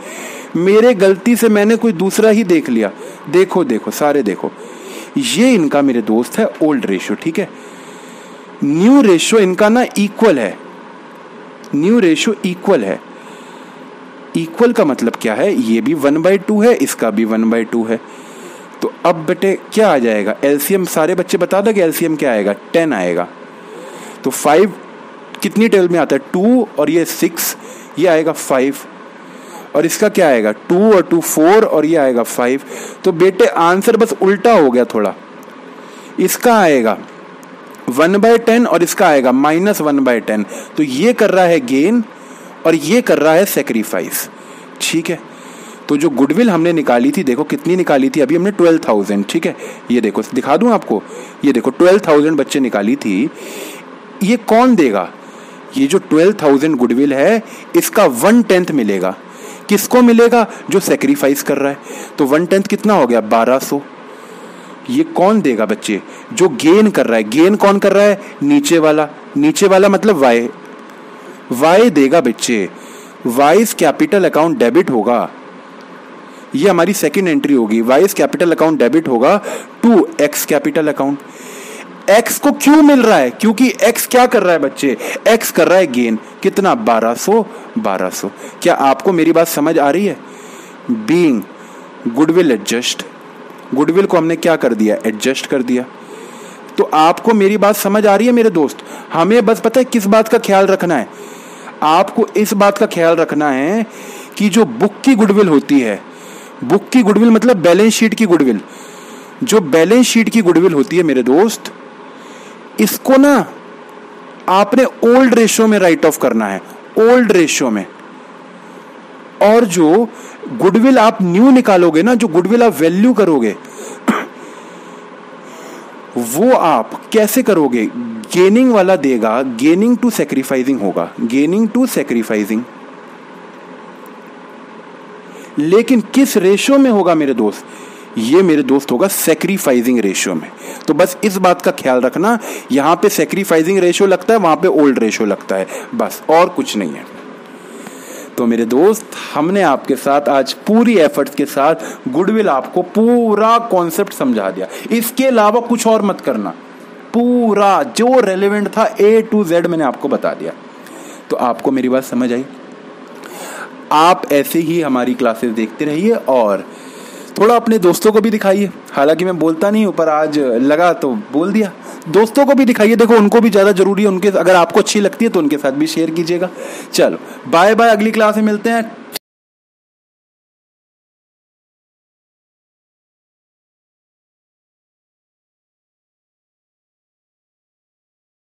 मेरे गलती से मैंने कोई दूसरा ही देख लिया। देखो देखो सारे देखो, ये इनका मेरे दोस्त है ओल्ड रेशो, ठीक है। न्यू रेशो इनका ना इक्वल है, न्यू रेशो इक्वल है। इक्वल का मतलब क्या है? ये भी 1/2 है, इसका भी 1/2 है। तो अब बेटे क्या आ जाएगा? एलसीएम सारे बच्चे बता दोगे एलसीएम क्या आएगा? 10 आएगा। तो 5 कितनी टेबल में आता है? 2 और ये 6, ये आएगा 5। और इसका क्या आएगा? 2 और 2 4 और ये आएगा 5। तो बेटे आंसर बस उल्टा हो गया थोड़ा। इसका आएगा 1/10 और इसका आएगा -1/10। तो ये कर रहा है गेन और ये कर रहा है सेक्रीफाइस, ठीक है। तो जो गुडविल हमने निकाली थी, देखो कितनी निकाली थी अभी हमने 12,000, ठीक है। ये देखो दिखा दूं आपको, ये देखो 12,000 बच्चे निकाली थी। ये कौन देगा? ये जो 12,000 गुडविल है इसका 1/10 मिलेगा। किसको मिलेगा? जो सेक्रीफाइस कर रहा है। तो 1/10 कितना हो गया? 1200। ये कौन देगा बच्चे? जो गेन कर रहा है। गेन कौन कर रहा है? नीचे वाला। नीचे वाला मतलब वाई, वाई देगा बच्चे। वाइज कैपिटल अकाउंट डेबिट होगा। ये हमारी सेकंड एंट्री होगी। वाइज कैपिटल अकाउंट डेबिट होगा to X capital account. X को क्यों मिल रहा है? क्योंकि एक्स क्या कर रहा है बच्चे? एक्स कर रहा है गेन। कितना? 1200। क्या आपको मेरी बात समझ आ रही है? बीइंग गुडविल एडजस्ट, गुडविल को हमने क्या कर दिया? एडजस्ट कर दिया। तो आपको मेरी बात समझ आ रही है मेरे दोस्त? हमें बस पता है किस बात का ख्याल रखना है? आपको इस बात का ख्याल रखना है कि जो बुक की गुडविल होती है, बुक की गुडविल मतलब बैलेंस शीट की गुडविल, जो बैलेंस शीट की गुडविल होती है मेरे दोस्त, इसको ना आपने ओल्ड रेशियो में राइट ऑफ करना है, ओल्ड रेशियो में। और जो गुडविल आप न्यू निकालोगे ना, जो गुडविल आप वैल्यू करोगे, वो आप कैसे करोगे? गेनिंग वाला देगा, गेनिंग टू सैक्रिफाइसिंग होगा, गेनिंग टू सैक्रिफाइसिंग। लेकिन किस रेशियो में होगा मेरे दोस्त? ये मेरे दोस्त होगा सैक्रिफाइसिंग रेशियो में। तो बस इस बात का ख्याल रखना, यहां पे सैक्रिफाइसिंग रेशियो लगता है, वहां पे ओल्ड रेशियो लगता है, बस और कुछ नहीं है। तो मेरे दोस्त, हमने आपके साथ आज पूरी एफर्ट्स के साथ गुडविल आपको पूरा कॉन्सेप्ट समझा दिया। इसके अलावा कुछ और मत करना, पूरा जो रेलेवेंट था A to Z मैंने आपको बता दिया। तो आपको मेरी बात समझ आई? आप ऐसे ही हमारी क्लासेस देखते रहिए और थोड़ा अपने दोस्तों को भी दिखाइए। हालांकि मैं बोलता नहीं हूं, पर आज लगा तो बोल दिया। दोस्तों को भी दिखाइए, देखो उनको भी ज्यादा जरूरी है, उनके अगर आपको अच्छी लगती है तो उनके साथ भी शेयर कीजिएगा। चलो बाय बाय, अगली क्लास में मिलते हैं।